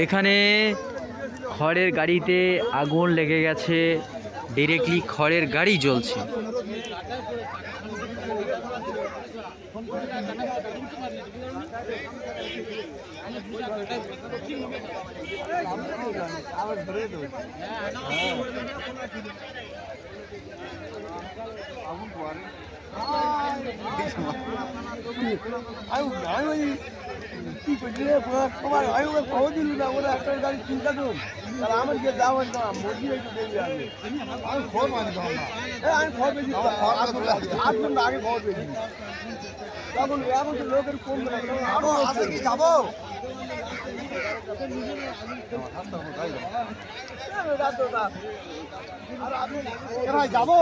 এখানে খড়ের গাড়িতে আগুন লেগে গেছে, ডিরেক্টলি খড়ের গাড়ি জ্বলছে। কি করছি সবার আয়োগে খবর দিল না, ওরা একটা গাড়ি চিন্তা করুন, আর আমার গিয়ে যাওয়ার না মর্জি একটু দেরি আছে। আমি খবর মানি আমি খবর পেয়েছি, আট ঘন্টা আগে খবর পেয়েছি। তখন এখন তো লোকের ফোন কি যাবো ভাই যাবো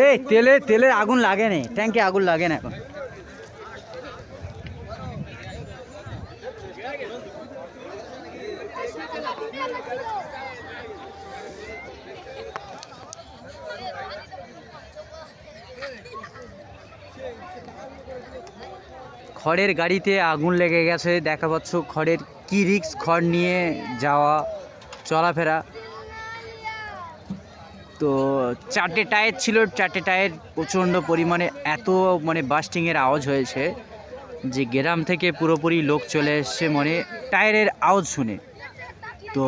এই তেলে আগুন লাগে না, ট্যাঙ্কে আগুন লাগে না এখন। খড়ের গাড়িতে আগুন লেগে গেছে, দেখা পাচ্ছ খড়ের কি রিক্স, খড় নিয়ে যাওয়া চলাফেরা। তো 4টে টায়ার ছিল, 4টে টায়ার প্রচণ্ড পরিমাণে এত বাস্টিংয়ের আওয়াজ হয়েছে যে গ্রাম থেকে পুরোপুরি লোক চলে এসছে টায়ারের আওয়াজ শুনে। তো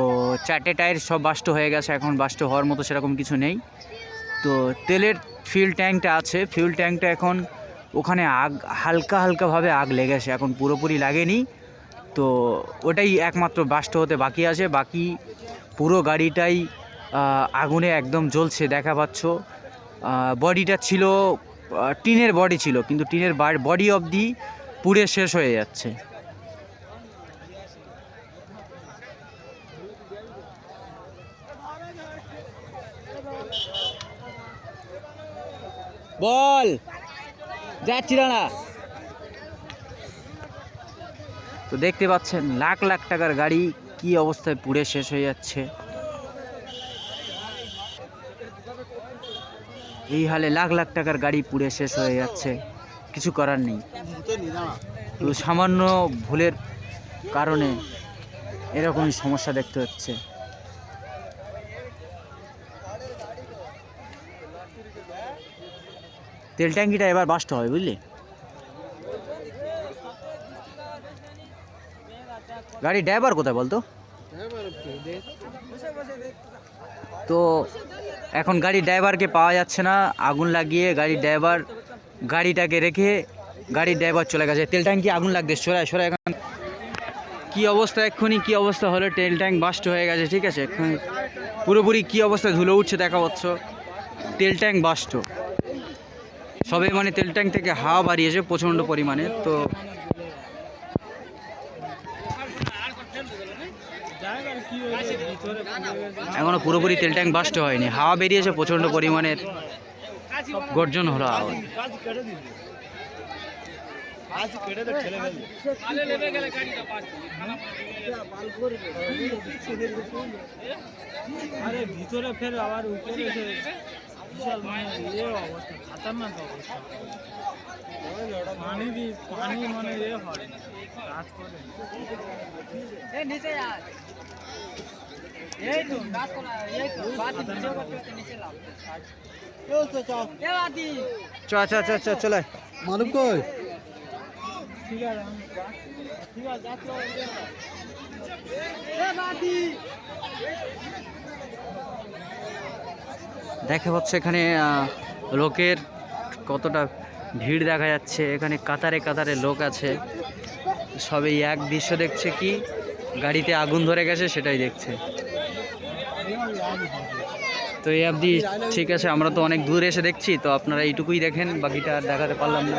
4টে টায়ার সব বাস্ট হয়ে গেছে, এখন বাস্ট হওয়ার মতো সেরকম কিছু নেই। তো তেলের ফিউল ট্যাঙ্কটা আছে, ফিউল ট্যাঙ্কটা এখন ওখানে হালকাভাবে আগ লেগেছে, এখন পুরোপুরি লাগেনি। তো ওটাই একমাত্র বাস্ট হতে বাকি আছে, বাকি পুরো গাড়িটাই আগুনে একদম জ্বলছে। দেখা পাচ্ছ বডিটা ছিল টিনের বডি ছিল, কিন্তু টিনের বডি অবধি পুড়ে শেষ হয়ে যাচ্ছে। বল যাচ্ছি না। তো দেখতে পাচ্ছেন লাখ লাখ টাকার গাড়ি কি অবস্থায় পুড়ে শেষ হয়ে যাচ্ছে। এই হালে লাখ লাখ টাকার গাড়ি পুড়ে শেষ হয়ে যাচ্ছে, কিছু করার নেই। তো সামান্য ভুলের কারণে এরকমই সমস্যা দেখতে হচ্ছে। তেল ট্যাঙ্কিটা এবার বাস্ট হবে, বুঝলি? গাড়ির ড্রাইভার কোথায় বলতো? তো এখন গাড়ির ড্রাইভারকে পাওয়া যাচ্ছে না, আগুন লাগিয়ে গাড়িটাকে রেখে গাড়ির ড্রাইভার চলে গেছে। তেল ট্যাঙ্কি আগুন লাগছে, সরাই এখন কী অবস্থা, এক্ষুনি কী অবস্থা হলো, তেল ট্যাঙ্ক বাস্ট হয়ে গেছে। ঠিক আছে, এক্ষুনি পুরোপুরি কী অবস্থায় ধুলো উঠছে দেখা পাচ্ছ, তেল ট্যাঙ্ক বাস্ট। সবে তেল ট্যাঙ্ক থেকে হাওয়া বাড়িয়েছে প্রচণ্ড পরিমাণে। তো এখনো পুরোপুরি তেল ট্যাঙ্ক বাস্ট হয়নি, হাওয়া বেরিয়েছে প্রচণ্ড পরিমাণের, গর্জন হলো আওয়াজ। আরে ভিতরে ফের আবার উপরে বিশাল অবস্থা, খাতারনাক অবস্থা। পানি হয় কাজ করে নিচে চলে মালুম কই ঠিক আছে দেখা পাচ্ছে এখানে লোকের কতটা ভিড় দেখা যাচ্ছে। এখানে কাতারে কাতারে লোক আছে, সবাই এক দৃশ্য দেখছে, কি গাড়িতে আগুন ধরে গেছে সেটাই দেখছে। তো এই অবধি ঠিক আছে, আমরা তো অনেক দূর এসে দেখছি, তো আপনারা এইটুকুই দেখেন, বাকিটা আর দেখাতে পারলাম না।